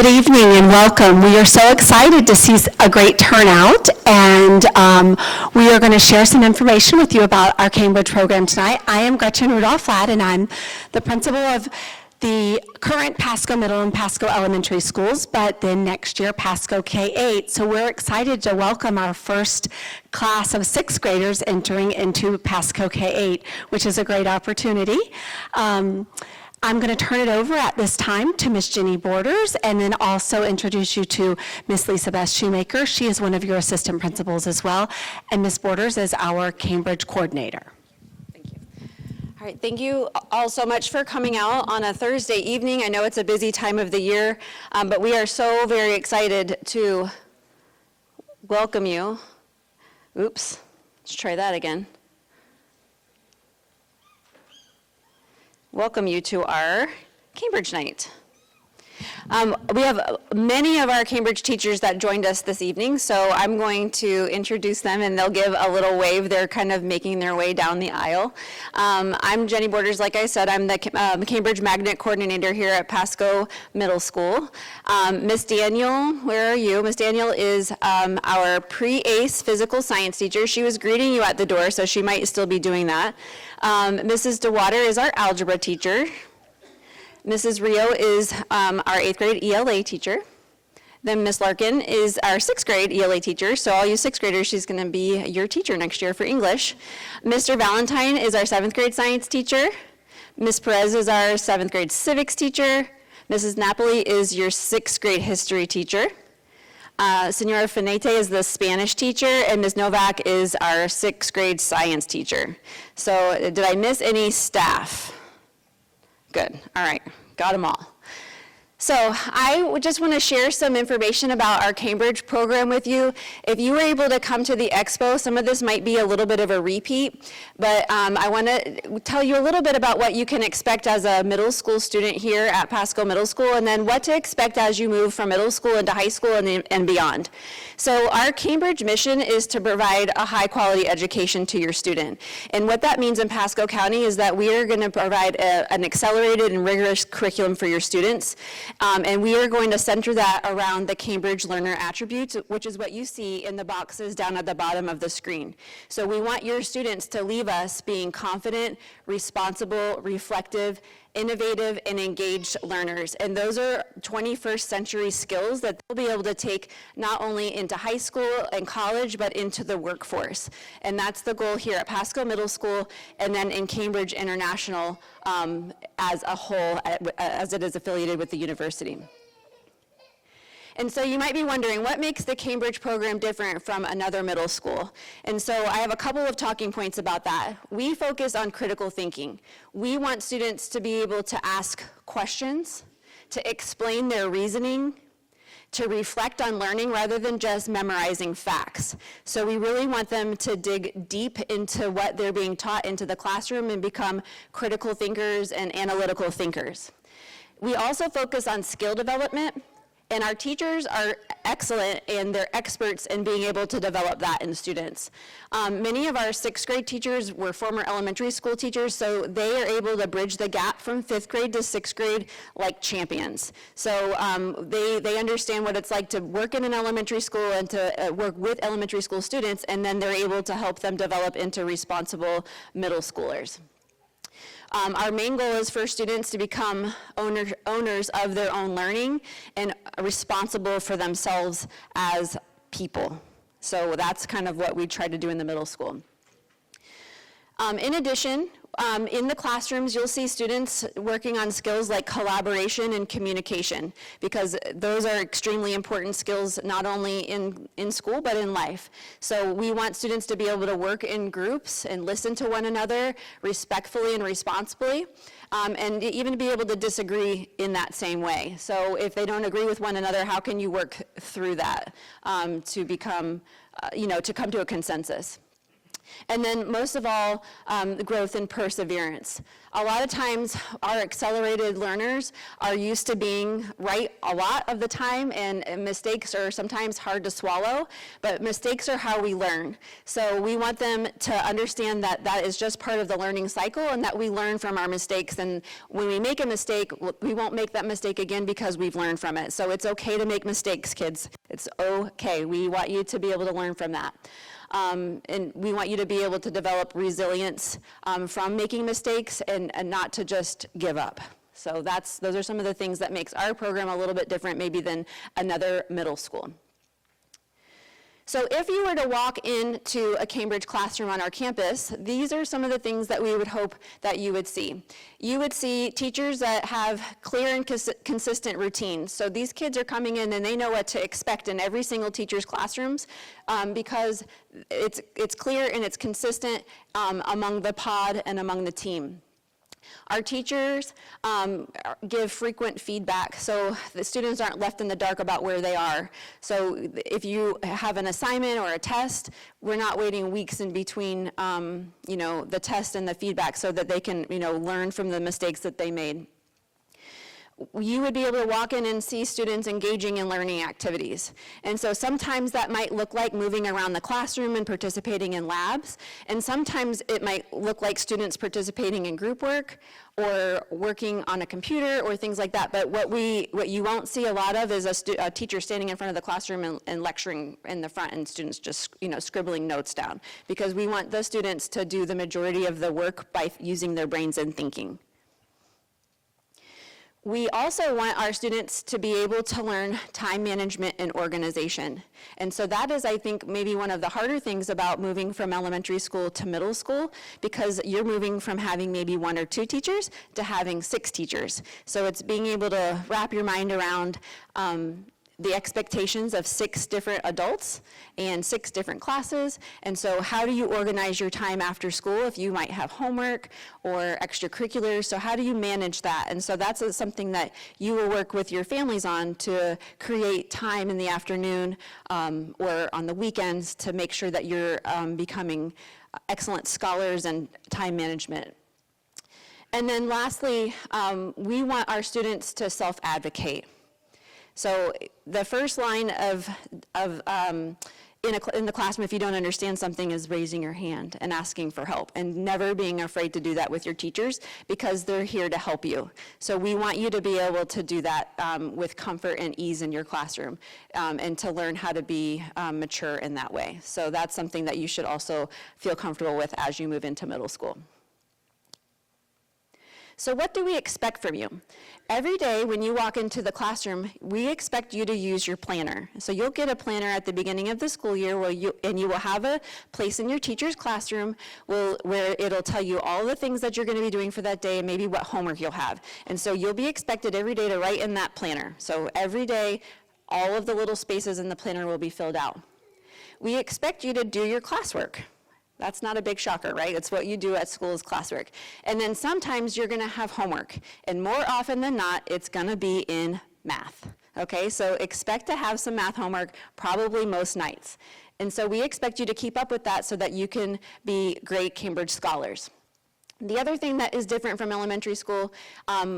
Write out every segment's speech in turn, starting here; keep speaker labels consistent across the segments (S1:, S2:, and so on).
S1: Good evening and welcome. We are so excited to see a great turnout, and we are going to share some information with you about our Cambridge program tonight. I am Gretchen Rudolph-Flatt, and I'm the principal of the current Pasco Middle and Pasco Elementary Schools, but then next year Pasco K-8. So we're excited to welcome our first class of sixth graders entering into Pasco K-8, which is a great opportunity. I'm going to turn it over at this time to Miss Jenny Borders, and then also introduce you to Miss Lisa Beth Shoemaker. She is one of your assistant principals as well, and Miss Borders is our Cambridge coordinator.
S2: Thank you. All right, thank you all so much for coming out on a Thursday evening. I know it's a busy time of the year, but we are so very excited to welcome you. Oops, let's try that again. Welcome you to our Cambridge night. We have many of our Cambridge teachers that joined us this evening, so I'm going to introduce them and they'll give a little wave. They're kind of making their way down the aisle. I'm Jenny Borders, like I said, I'm the Cambridge Magnet Coordinator here at Pasco Middle School. Miss Daniel, where are you? Miss Daniel is our pre-ACE physical science teacher. She was greeting you at the door, so she might still be doing that. Mrs. DeWater is our algebra teacher. Mrs. Rio is our 8th grade ELA teacher. Then Miss Larkin is our 6th grade ELA teacher. So all you 6th graders, she's going to be your teacher next year for English. Mr. Valentine is our 7th grade science teacher. Miss Perez is our 7th grade civics teacher. Mrs. Napoli is your 6th grade history teacher. Senora Finete is the Spanish teacher, and Ms. Novak is our 6th grade science teacher. So did I miss any staff? Good, all right, got them all. So I just want to share some information about our Cambridge program with you. If you were able to come to the expo, some of this might be a little bit of a repeat, but I want to tell you a little bit about what you can expect as a middle school student here at Pasco Middle School, and then what to expect as you move from middle school into high school and beyond. So our Cambridge mission is to provide a high quality education to your student. And what that means in Pasco County is that we are going to provide an accelerated and rigorous curriculum for your students. And we are going to center that around the Cambridge learner attributes, which is what you see in the boxes down at the bottom of the screen. So we want your students to leave us being confident, responsible, reflective, innovative, and engaged learners. And those are 21st century skills that they'll be able to take not only into high school and college, but into the workforce. And that's the goal here at Pasco Middle School, and then in Cambridge International as a whole, as it is affiliated with the university. And so you might be wondering, what makes the Cambridge program different from another middle school? And so I have a couple of talking points about that. We focus on critical thinking. We want students to be able to ask questions, to explain their reasoning, to reflect on learning rather than just memorizing facts. So we really want them to dig deep into what they're being taught into the classroom and become critical thinkers and analytical thinkers. We also focus on skill development. And our teachers are excellent and they're experts in being able to develop that in students. Many of our 6th grade teachers were former elementary school teachers, so they are able to bridge the gap from 5th grade to 6th grade like champions. So they understand what it's like to work in an elementary school and to work with elementary school students, and then they're able to help them develop into responsible middle schoolers. Our main goal is for students to become owners of their own learning and responsible for themselves as people. So that's kind of what we try to do in the middle school. In addition, in the classrooms, you'll see students working on skills like collaboration and communication, because those are extremely important skills not only in school, but in life. So we want students to be able to work in groups and listen to one another respectfully and responsibly, and even be able to disagree in that same way. So if they don't agree with one another, how can you work through that to become, to come to a consensus? And then most of all, the growth and perseverance. A lot of times, our accelerated learners are used to being right a lot of the time, and mistakes are sometimes hard to swallow, but mistakes are how we learn. So we want them to understand that that is just part of the learning cycle, and that we learn from our mistakes, and when we make a mistake, we won't make that mistake again because we've learned from it. So it's okay to make mistakes, kids. It's okay. We want you to be able to learn from that. And we want you to be able to develop resilience from making mistakes and not to just give up. So those are some of the things that makes our program a little bit different maybe than another middle school. So if you were to walk into a Cambridge classroom on our campus, these are some of the things that we would hope that you would see. You would see teachers that have clear and consistent routines. So these kids are coming in and they know what to expect in every single teacher's classrooms because it's clear and it's consistent among the pod and among the team. Our teachers give frequent feedback, so the students aren't left in the dark about where they are. So if you have an assignment or a test, we're not waiting weeks in between, the test and the feedback so that they can, learn from the mistakes that they made. You would be able to walk in and see students engaging in learning activities. And so sometimes that might look like moving around the classroom and participating in labs, and sometimes it might look like students participating in group work or working on a computer or things like that. But what you won't see a lot of is a teacher standing in front of the classroom and lecturing in the front and students just scribbling notes down, because we want the students to do the majority of the work by using their brains and thinking. We also want our students to be able to learn time management and organization. And so that is, I think, maybe one of the harder things about moving from elementary school to middle school, because you're moving from having maybe 1 or 2 teachers to having 6 teachers. So it's being able to wrap your mind around the expectations of 6 different adults and 6 different classes. And so how do you organize your time after school if you might have homework or extracurriculars? So how do you manage that? And so that's something that you will work with your families on, to create time in the afternoon or on the weekends to make sure that you're becoming excellent scholars and time management. And then lastly, we want our students to self-advocate. So the first line in the classroom, if you don't understand something, is raising your hand and asking for help, and never being afraid to do that with your teachers, because they're here to help you. So we want you to be able to do that with comfort and ease in your classroom, and to learn how to be mature in that way. So that's something that you should also feel comfortable with as you move into middle school. So what do we expect from you? Every day when you walk into the classroom, we expect you to use your planner. So you'll get a planner at the beginning of the school year and you will have a place in your teacher's classroom where it'll tell you all the things that you're going to be doing for that day and maybe what homework you'll have. And so you'll be expected every day to write in that planner. So every day, all of the little spaces in the planner will be filled out. We expect you to do your classwork. That's not a big shocker, right? It's what you do at school is classwork. And then sometimes you're going to have homework. And more often than not, it's going to be in math. Okay, so expect to have some math homework probably most nights. And so we expect you to keep up with that so that you can be great Cambridge scholars. The other thing that is different from elementary school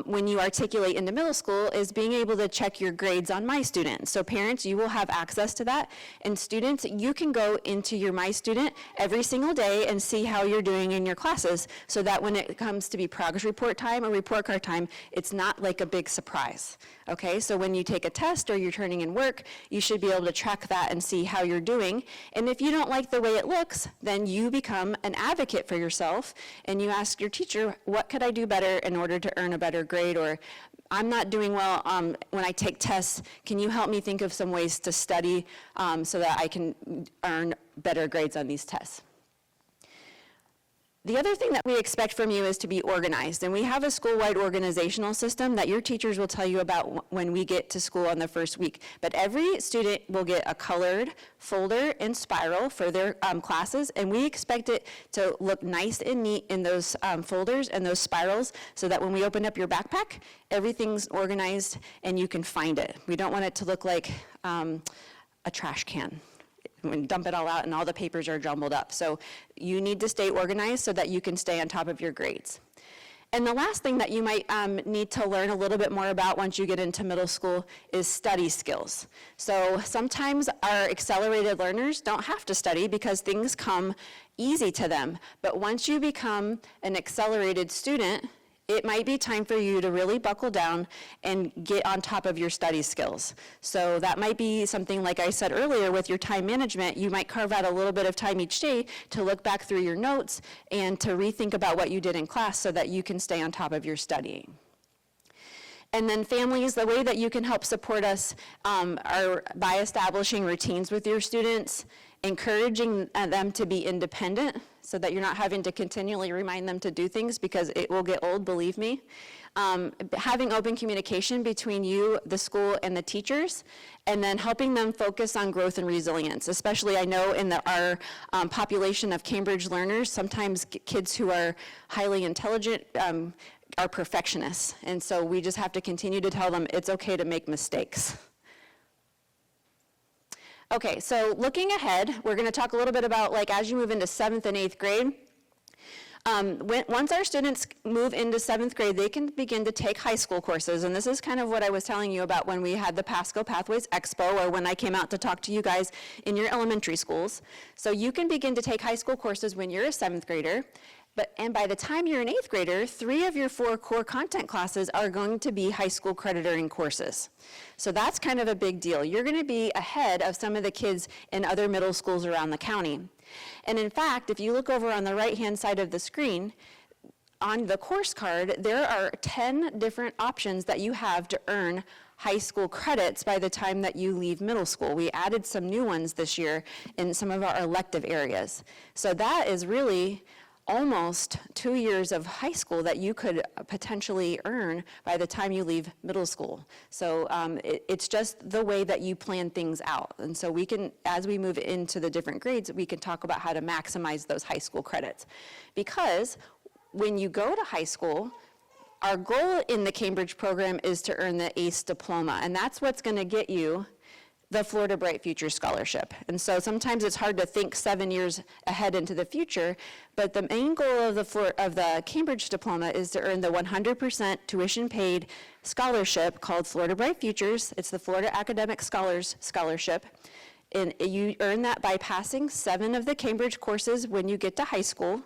S2: when you articulate into middle school is being able to check your grades on My Student. So parents, you will have access to that. And students, you can go into your My Student every single day and see how you're doing in your classes, so that when it comes to be progress report time or report card time, it's not like a big surprise. Okay, so when you take a test or you're turning in work, you should be able to track that and see how you're doing. And if you don't like the way it looks, then you become an advocate for yourself and you ask your teacher, what could I do better in order to earn a better grade? Or I'm not doing well when I take tests. Can you help me think of some ways to study so that I can earn better grades on these tests? The other thing that we expect from you is to be organized, and we have a school-wide organizational system that your teachers will tell you about when we get to school on the first week. But every student will get a colored folder and spiral for their classes, and we expect it to look nice and neat in those folders and those spirals, so that when we open up your backpack, everything's organized and you can find it. We don't want it to look like a trash can. And dump it all out and all the papers are jumbled up. So you need to stay organized so that you can stay on top of your grades. And the last thing that you might need to learn a little bit more about once you get into middle school is study skills. So sometimes our accelerated learners don't have to study because things come easy to them. But once you become an accelerated student, it might be time for you to really buckle down and get on top of your study skills. So that might be something, like I said earlier, with your time management, you might carve out a little bit of time each day to look back through your notes and to rethink about what you did in class so that you can stay on top of your studying. And then families, the way that you can help support us are by establishing routines with your students, encouraging them to be independent so that you're not having to continually remind them to do things because it will get old, believe me. Having open communication between you, the school, and the teachers, and then helping them focus on growth and resilience. Especially, I know in our population of Cambridge learners, sometimes kids who are highly intelligent are perfectionists, and so we just have to continue to tell them it's okay to make mistakes. Okay, so looking ahead, we're going to talk a little bit about, like, as you move into 7th and 8th grade, once our students move into 7th grade, they can begin to take high school courses, and this is kind of what I was telling you about when we had the Pasco Pathways Expo, or when I came out to talk to you guys in your elementary schools. So you can begin to take high school courses when you're a 7th grader, and by the time you're an 8th grader, 3 of your 4 core content classes are going to be high school credit earning courses. So that's kind of a big deal. You're going to be ahead of some of the kids in other middle schools around the county. And in fact, if you look over on the right-hand side of the screen, on the course card, there are 10 different options that you have to earn high school credits by the time that you leave middle school. We added some new ones this year in some of our elective areas. So that is really almost 2 years of high school that you could potentially earn by the time you leave middle school. So it's just the way that you plan things out. And so we can, as we move into the different grades, we can talk about how to maximize those high school credits. Because when you go to high school, our goal in the Cambridge program is to earn the ACE diploma, and that's what's going to get you the Florida Bright Future Scholarship. And so sometimes it's hard to think 7 years ahead into the future, but the main goal of the Cambridge diploma is to earn the 100% tuition paid scholarship called Florida Bright Futures. It's the Florida Academic Scholars Scholarship. And you earn that by passing 7 of the Cambridge courses when you get to high school.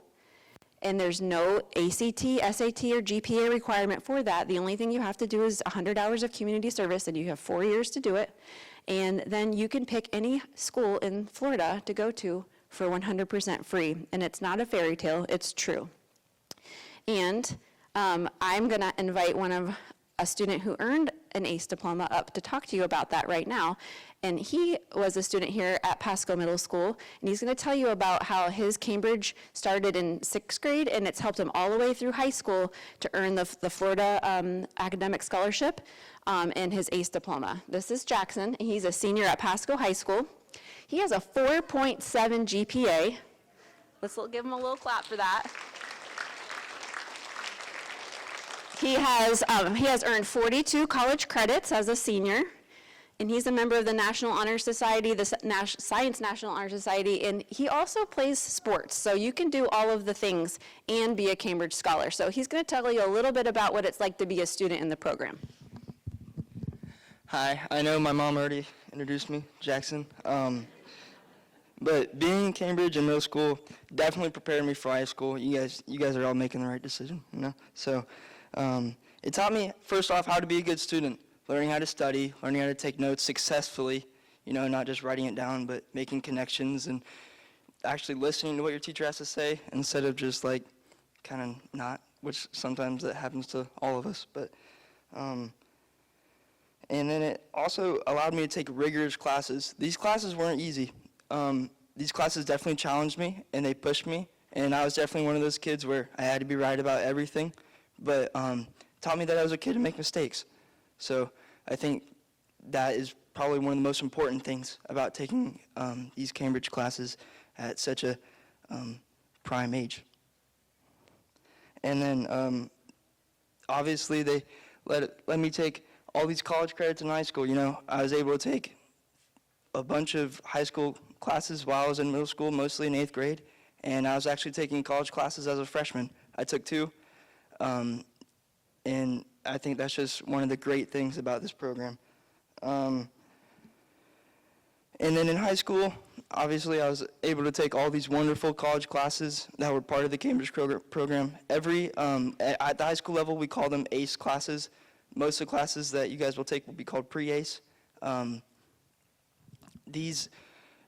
S2: And there's no ACT, SAT, or GPA requirement for that. The only thing you have to do is 100 hours of community service, and you have 4 years to do it. And then you can pick any school in Florida to go to for 100% free. And it's not a fairy tale, it's true. And I'm going to invite a student who earned an ACE diploma up to talk to you about that right now. And he was a student here at Pasco Middle School, and he's going to tell you about how his Cambridge started in 6th grade, and it's helped him all the way through high school to earn the Florida Academic Scholarship and his ACE diploma. This is Jackson. He's a senior at Pasco High School. He has a 4.7 GPA. Let's give him a little clap for that. He has earned 42 college credits as a senior, and he's a member of the National Honor Society, the Science National Honor Society, and he also plays sports. So you can do all of the things and be a Cambridge Scholar. So he's going to tell you a little bit about what it's like to be a student in the program.
S3: Hi, I know my mom already introduced me, Jackson. But being in Cambridge in middle school definitely prepared me for high school. You guys are all making the right decision, you know? So it taught me, first off, how to be a good student, learning how to study, learning how to take notes successfully, you know, not just writing it down, but making connections and actually listening to what your teacher has to say instead of just like kind of not, which sometimes that happens to all of us. But and then it also allowed me to take rigorous classes. These classes weren't easy. These classes definitely challenged me, and they pushed me, and I was definitely one of those kids where I had to be right about everything, but taught me that I was okay to make mistakes. So I think that is probably one of the most important things about taking these Cambridge classes at such a prime age. And then obviously they let me take all these college credits in high school. You know, I was able to take a bunch of high school classes while I was in middle school, mostly in 8th grade, and I was actually taking college classes as a freshman. I took 2 And I think that's just one of the great things about this program. And then in high school, obviously I was able to take all these wonderful college classes that were part of the Cambridge program. At the high school level, we call them ACE classes. Most of the classes that you guys will take will be called pre-ACE. These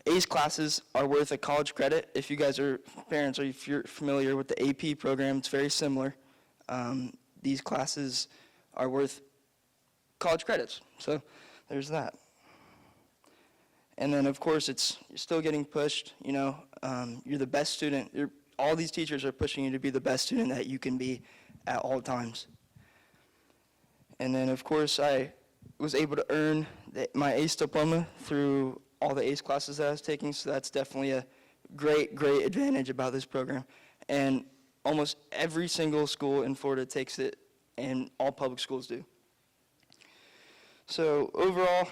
S3: ACE classes are worth a college credit. If you guys are parents or if you're familiar with the AP program, it's very similar. These classes are worth college credits, so there's that. And then, of course, you're still getting pushed. You're the best student. All these teachers are pushing you to be the best student that you can be at all times. And then, of course, I was able to earn my ACE diploma through all the ACE classes that I was taking, so that's definitely a great, great advantage about this program. And almost every single school in Florida takes it, and all public schools do. So overall,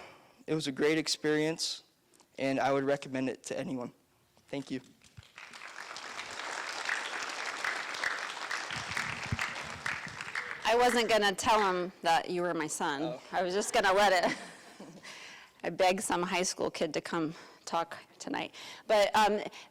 S3: it was a great experience, and I would recommend it to anyone. Thank you.
S2: I wasn't going to tell him that you were my son.
S3: Oh.
S2: I was just going to let it. I begged some high school kid to come talk tonight. But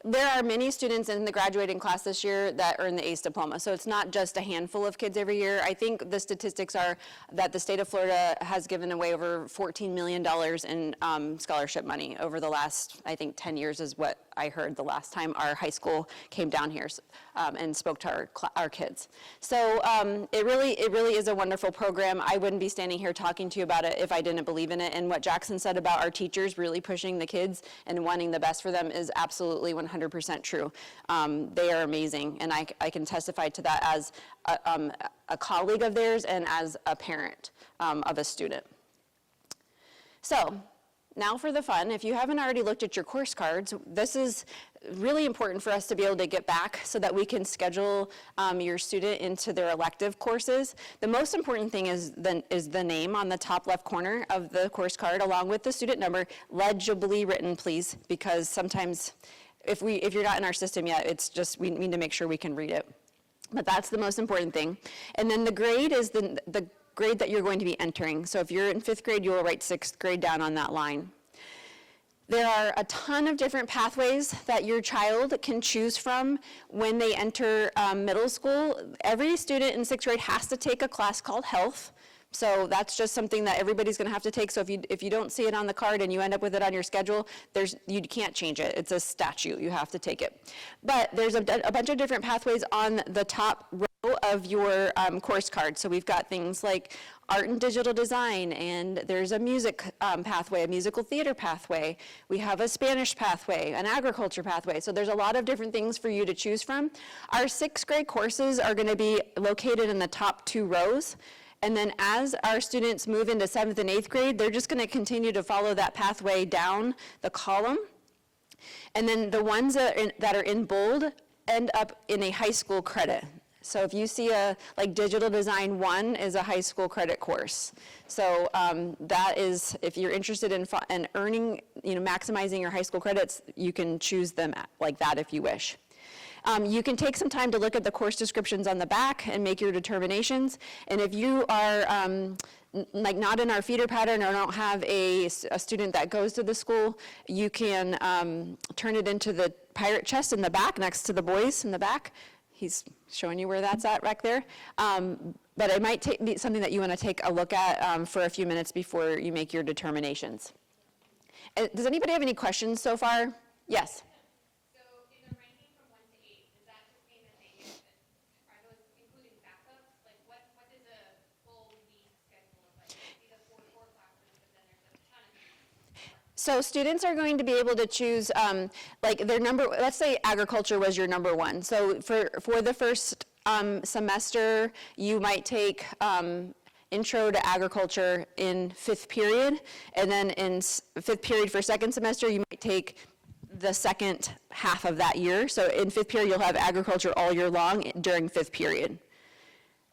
S2: there are many students in the graduating class this year that earn the ACE diploma. So it's not just a handful of kids every year. I think the statistics are that the state of Florida has given away over $14 million in scholarship money over the last, I think, 10 years is what I heard the last time our high school came down here and spoke to our kids. So it really is a wonderful program. I wouldn't be standing here talking to you about it if I didn't believe in it. And what Jackson said about our teachers really pushing the kids and wanting the best for them is absolutely 100% true. They are amazing, and I can testify to that as a colleague of theirs and as a parent of a student. So, now for the fun. If you haven't already looked at your course cards, this is really important for us to be able to get back so that we can schedule your student into their elective courses. The most important thing is the name on the top left corner of the course card, along with the student number, legibly written, please, because sometimes if you're not in our system yet, it's just we need to make sure we can read it. But that's the most important thing. And then the grade is the grade that you're going to be entering. So if you're in 5th grade, you will write 6th grade down on that line. There are a ton of different pathways that your child can choose from when they enter middle school. Every student in 6th grade has to take a class called health. So that's just something that everybody's going to have to take. So if you don't see it on the card and you end up with it on your schedule, you can't change it. It's a statute. You have to take it. But there's a bunch of different pathways on the top row of your course card. So we've got things like art and digital design, and there's a music pathway, a musical theater pathway. We have a Spanish pathway, an agriculture pathway. So there's a lot of different things for you to choose from. Our 6th grade courses are going to be located in the top 2 rows. And then as our students move into 7th and 8th grade, they're just going to continue to follow that pathway down the column. And then the ones that are in bold end up in a high school credit. So if you see like Digital Design 1 is a high school credit course. So that is, if you're interested in earning, maximizing your high school credits, you can choose them like that if you wish. You can take some time to look at the course descriptions on the back and make your determinations. And if you are like not in our feeder pattern or don't have a student that goes to the school, you can turn it into the pirate chest in the back next to the boys in the back. He's showing you where that's at right there. But it might be something that you want to take a look at for a few minutes before you make your determinations. Does anybody have any questions so far? Yes?
S4: So in the ranking from 1 to 8, does that just mean that are those including backups? Like what does a full week schedule look like? I see the 4 classes, but then there's a ton of things.
S2: So students are going to be able to choose, like their let's say agriculture was your number 1. So for the first semester, you might take Intro to Agriculture in 5th period, and then in 5th period for 2nd semester, you might take the second half of that year. So in 5th period, you'll have agriculture all year long during 5th period.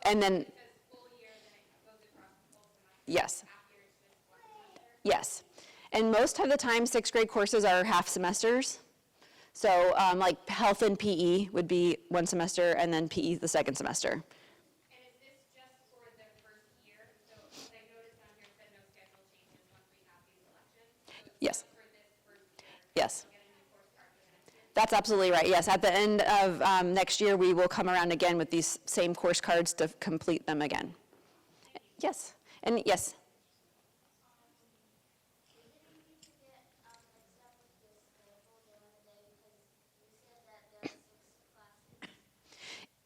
S2: And then,
S4: It says full year, then it goes across the full semester.
S2: yes.
S4: After it's just 1 semester.
S2: Yes. And most of the time, 6th grade courses are half semesters. So like health and PE would be 1 semester, and then PE the 2nd semester.
S4: And is
S2: Yes.
S4: For this first year,
S2: Yes.
S4: get a new course card for the next year.
S2: That's absolutely right. Yes, at the end of next year, we will come around again with these same course cards to complete them again. Yes, and yes.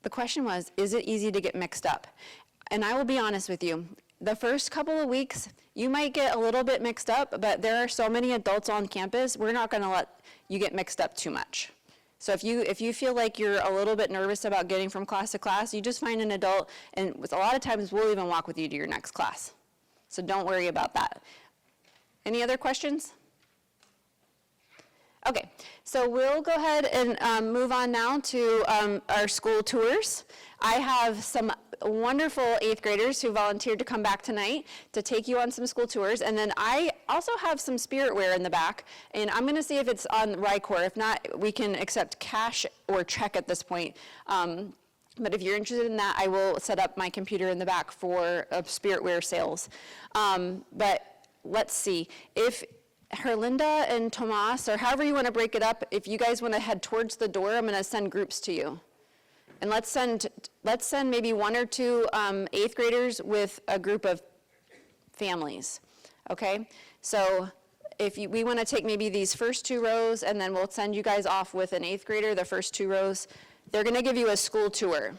S2: The question was, is it easy to get mixed up? And I will be honest with you, the first couple of weeks, you might get a little bit mixed up, but there are so many adults on campus, we're not gonna let you get mixed up too much. So if you feel like you're a little bit nervous about getting from class to class, you just find an adult, and with a lot of times, we'll even walk with you to your next class. So don't worry about that. Any other questions? Okay, so we'll go ahead and move on now to our school tours. I have some wonderful 8th graders who volunteered to come back tonight to take you on some school tours. And then I also have some spirit wear in the back, and I'm gonna see if it's on RICOR. If not, we can accept cash or check at this point. But if you're interested in that, I will set up my computer in the back for spirit wear sales. But let's see, if Herlinda and Tomas, or however you want to break it up, if you guys want to head towards the door, I'm going to send groups to you. And let's send maybe 1 or 2 8th graders with a group of families, okay? So if we want to take maybe these first 2 rows, and then we'll send you guys off with an 8th grader, the first 2 rows. They're going to give you a school tour.